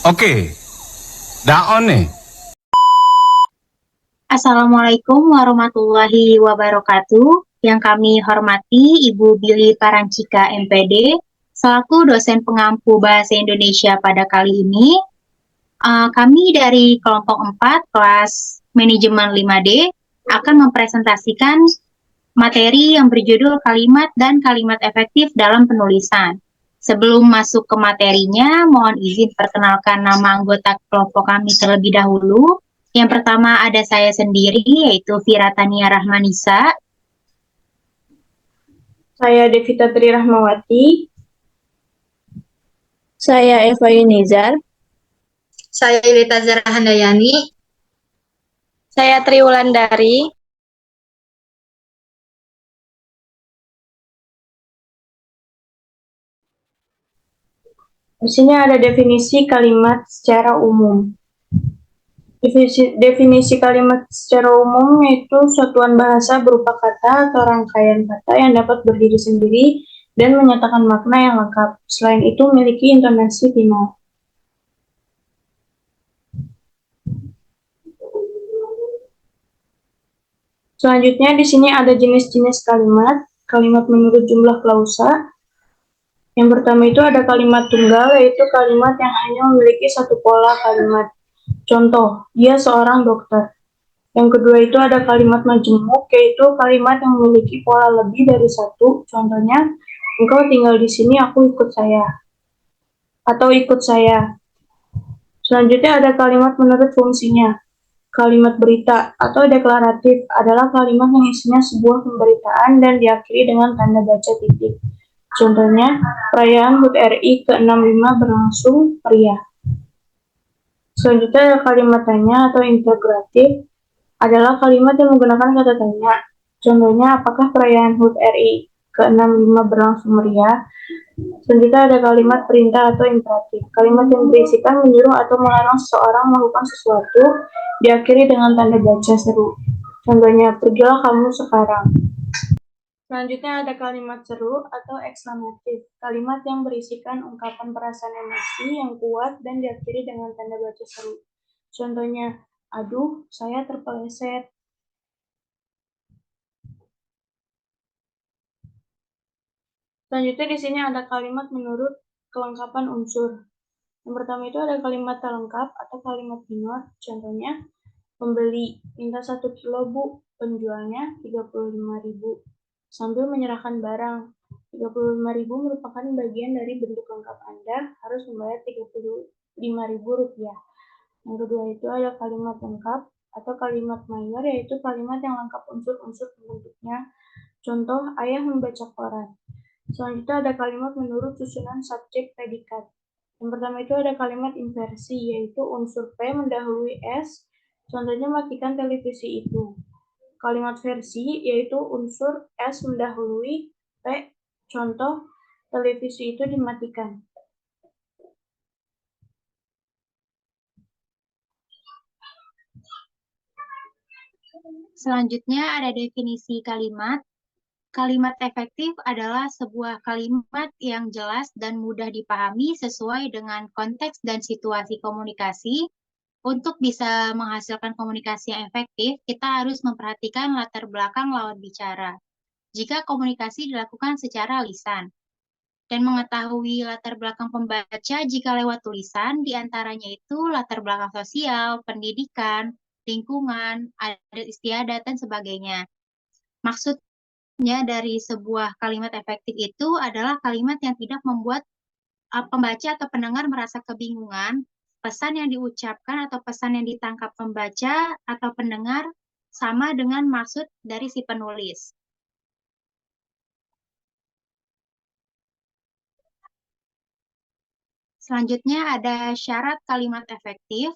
Oke, daon nih. Assalamualaikum warahmatullahi wabarakatuh. Yang kami hormati Ibu Billy Parancika MPD, selaku dosen pengampu Bahasa Indonesia pada kali ini. Kami dari kelompok 4 kelas Manajemen 5D akan mempresentasikan materi yang berjudul kalimat dan kalimat efektif dalam penulisan. Sebelum masuk ke materinya, mohon izin perkenalkan nama anggota kelompok kami terlebih dahulu. Yang pertama ada saya sendiri, yaitu Vira Tania Rahmanisa. Saya Devita Tri Rahmawati. Saya Eva Yunizar. Saya Lita Zara Handayani. Saya Tri Wulandari. Di sini ada definisi kalimat secara umum. Definisi kalimat secara umum yaitu satuan bahasa berupa kata atau rangkaian kata yang dapat berdiri sendiri dan menyatakan makna yang lengkap. Selain itu memiliki intonasi final. Selanjutnya di sini ada jenis-jenis kalimat. Kalimat menurut jumlah klausa. Yang pertama itu ada kalimat tunggal, yaitu kalimat yang hanya memiliki satu pola kalimat. Contoh, dia seorang dokter. Yang kedua itu ada kalimat majemuk, yaitu kalimat yang memiliki pola lebih dari satu. Contohnya, engkau tinggal di sini, aku ikut saya. Atau ikut saya. Selanjutnya ada kalimat menurut fungsinya. Kalimat berita atau deklaratif adalah kalimat yang isinya sebuah pemberitaan dan diakhiri dengan tanda baca titik. Contohnya, perayaan HUT RI ke-65 berlangsung meriah. Selanjutnya ada kalimat tanya atau integratif, adalah kalimat yang menggunakan kata tanya. Contohnya, apakah perayaan HUT RI ke-65 berlangsung meriah? Selanjutnya ada kalimat perintah atau imperatif. Kalimat yang berisikan menyuruh atau melarang seseorang melakukan sesuatu, diakhiri dengan tanda baca seru. Contohnya, pergilah kamu sekarang. Selanjutnya ada kalimat seru atau ekslamatif. Kalimat yang berisikan ungkapan perasaan emosi yang kuat dan diakhiri dengan tanda baca seru. Contohnya, aduh, saya terpeleset. Selanjutnya di sini ada kalimat menurut kelengkapan unsur. Yang pertama itu ada kalimat tak lengkap atau kalimat minor. Contohnya, pembeli minta 1 kilo bu, penjualnya 35.000. Sambil menyerahkan barang, 35.000 merupakan bagian dari bentuk lengkap Anda harus membayar 35.000 rupiah. Yang kedua itu ada kalimat lengkap atau kalimat minor, yaitu kalimat yang lengkap unsur-unsur pembentuknya. Contoh, ayah membaca koran. Selanjutnya ada kalimat menurut susunan subjek predikat. Yang pertama itu ada kalimat inversi, yaitu unsur P mendahului S. Contohnya, matikan televisi itu. Kalimat versi yaitu unsur S mendahului P. Contoh, televisi itu dimatikan. Selanjutnya ada definisi kalimat. Kalimat efektif adalah sebuah kalimat yang jelas dan mudah dipahami sesuai dengan konteks dan situasi komunikasi. Untuk bisa menghasilkan komunikasi yang efektif, kita harus memperhatikan latar belakang lawan bicara. Jika komunikasi dilakukan secara lisan, dan mengetahui latar belakang pembaca jika lewat tulisan, diantaranya itu latar belakang sosial, pendidikan, lingkungan, adat istiadat, dan sebagainya. Maksudnya dari sebuah kalimat efektif itu adalah kalimat yang tidak membuat pembaca atau pendengar merasa kebingungan, pesan yang diucapkan atau pesan yang ditangkap pembaca atau pendengar sama dengan maksud dari si penulis. Selanjutnya ada syarat kalimat efektif.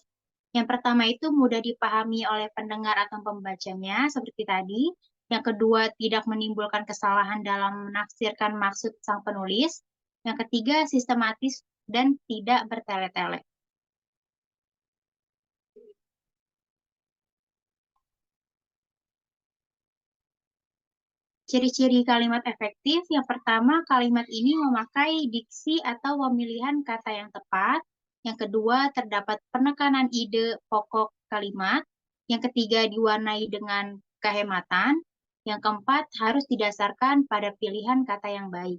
Yang pertama itu mudah dipahami oleh pendengar atau pembacanya, seperti tadi. Yang kedua, tidak menimbulkan kesalahan dalam menafsirkan maksud sang penulis. Yang ketiga, sistematis dan tidak bertele-tele. Ciri-ciri kalimat efektif, yang pertama, kalimat ini memakai diksi atau pemilihan kata yang tepat. Yang kedua, terdapat penekanan ide pokok kalimat. Yang ketiga, diwarnai dengan kehematan. Yang keempat, harus didasarkan pada pilihan kata yang baik.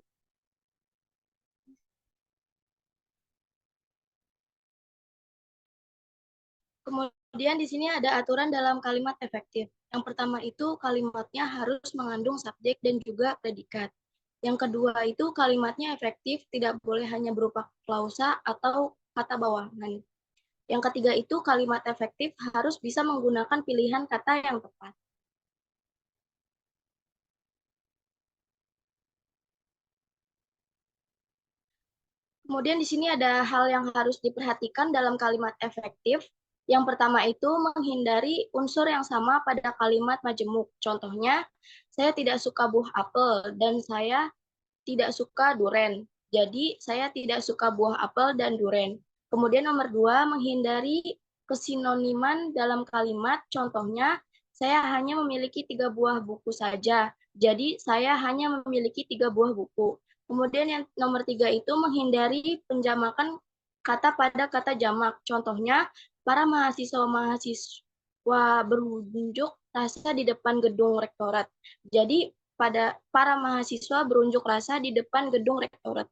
Kemudian di sini ada aturan dalam kalimat efektif. Yang pertama itu kalimatnya harus mengandung subjek dan juga predikat. Yang kedua itu kalimatnya efektif, tidak boleh hanya berupa klausa atau kata bawahan. Yang ketiga itu kalimat efektif harus bisa menggunakan pilihan kata yang tepat. Kemudian di sini ada hal yang harus diperhatikan dalam kalimat efektif. Yang pertama itu menghindari unsur yang sama pada kalimat majemuk. Contohnya, saya tidak suka buah apel dan saya tidak suka duren. Jadi, saya tidak suka buah apel dan duren. Kemudian nomor dua, menghindari kesinoniman dalam kalimat. Contohnya, saya hanya memiliki 3 buah buku saja. Jadi, saya hanya memiliki 3 buah buku. Kemudian yang nomor tiga itu menghindari penjamakan kata pada kata jamak. Contohnya, para mahasiswa-mahasiswa berunjuk rasa di depan gedung rektorat. Jadi, pada para mahasiswa berunjuk rasa di depan gedung rektorat.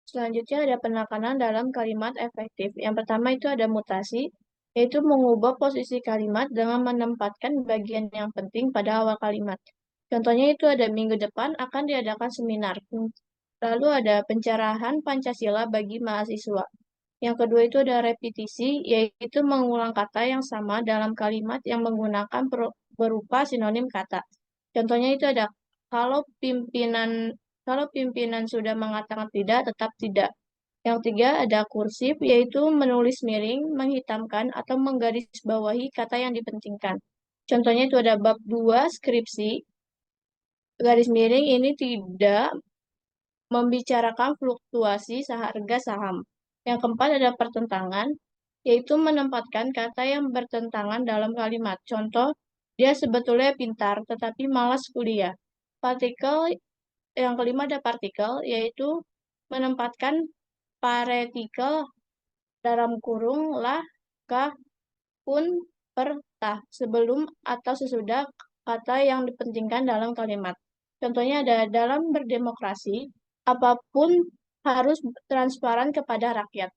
Selanjutnya ada penekanan dalam kalimat efektif. Yang pertama itu ada mutasi, yaitu mengubah posisi kalimat dengan menempatkan bagian yang penting pada awal kalimat. Contohnya itu ada minggu depan akan diadakan seminar. Lalu ada pencerahan Pancasila bagi mahasiswa. Yang kedua itu ada repetisi, yaitu mengulang kata yang sama dalam kalimat yang menggunakan berupa sinonim kata. Contohnya itu ada kalau pimpinan kalau pimpinan sudah mengatakan tidak, tetap tidak. Yang tiga ada kursif, yaitu menulis miring, menghitamkan, atau menggarisbawahi kata yang dipentingkan. Contohnya itu ada bab 2 skripsi, garis miring ini tidak membicarakan fluktuasi harga saham. Yang keempat ada pertentangan, yaitu menempatkan kata yang bertentangan dalam kalimat. Contoh, dia sebetulnya pintar, tetapi malas kuliah. Partikel, yang kelima ada partikel, yaitu menempatkan partikel dalam kurung lah, kah, pun, per, tah, sebelum atau sesudah kata yang dipentingkan dalam kalimat. Contohnya ada dalam berdemokrasi, apapun harus transparan kepada rakyat.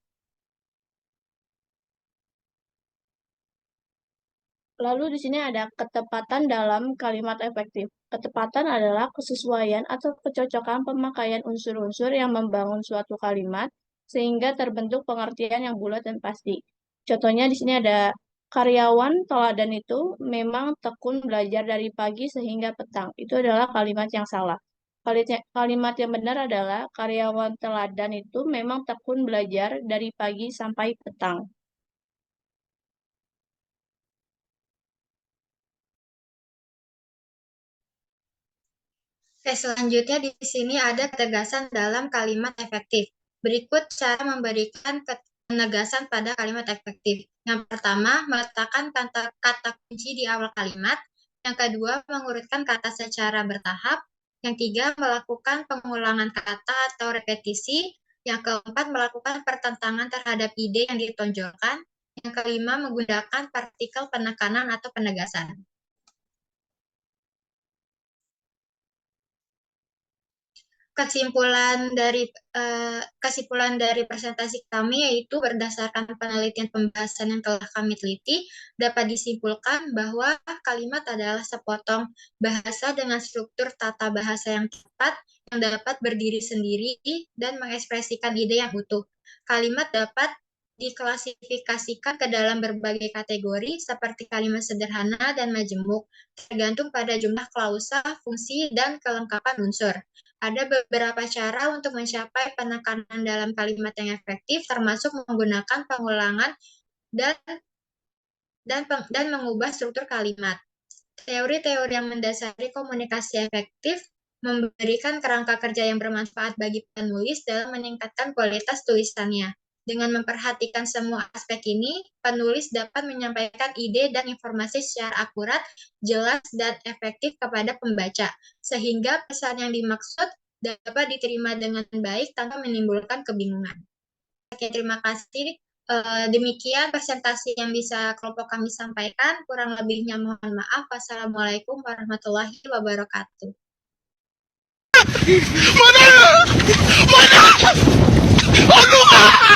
Lalu di sini ada ketepatan dalam kalimat efektif. Ketepatan adalah kesesuaian atau kecocokan pemakaian unsur-unsur yang membangun suatu kalimat sehingga terbentuk pengertian yang bulat dan pasti. Contohnya di sini ada karyawan teladan itu memang tekun belajar dari pagi sehingga petang. Itu adalah kalimat yang salah. Kalimat yang benar adalah karyawan teladan itu memang tekun belajar dari pagi sampai petang. Oke, selanjutnya di sini ada ketegasan dalam kalimat efektif. Berikut cara memberikan penegasan pada kalimat efektif. Yang pertama, meletakkan kata kunci di awal kalimat. Yang kedua, mengurutkan kata secara bertahap. Yang tiga, melakukan pengulangan kata atau repetisi. Yang keempat, melakukan pertentangan terhadap ide yang ditonjolkan. Yang kelima, menggunakan partikel penekanan atau penegasan. Kesimpulan dari presentasi kami yaitu berdasarkan penelitian pembahasan yang telah kami teliti, dapat disimpulkan bahwa kalimat adalah sepotong bahasa dengan struktur tata bahasa yang tepat, yang dapat berdiri sendiri dan mengekspresikan ide yang utuh. Kalimat dapat diklasifikasikan ke dalam berbagai kategori seperti kalimat sederhana dan majemuk, tergantung pada jumlah klausa, fungsi, dan kelengkapan unsur. Ada beberapa cara untuk mencapai penekanan dalam kalimat yang efektif, termasuk menggunakan pengulangan dan mengubah struktur kalimat. Teori-teori yang mendasari komunikasi efektif memberikan kerangka kerja yang bermanfaat bagi penulis dalam meningkatkan kualitas tulisannya. Dengan memperhatikan semua aspek ini, penulis dapat menyampaikan ide dan informasi secara akurat, jelas, dan efektif kepada pembaca, sehingga pesan yang dimaksud dapat diterima dengan baik tanpa menimbulkan kebingungan. Oke, terima kasih. Demikian presentasi yang bisa kelompok kami sampaikan. Kurang lebihnya mohon maaf. Wassalamualaikum warahmatullahi wabarakatuh. Mana?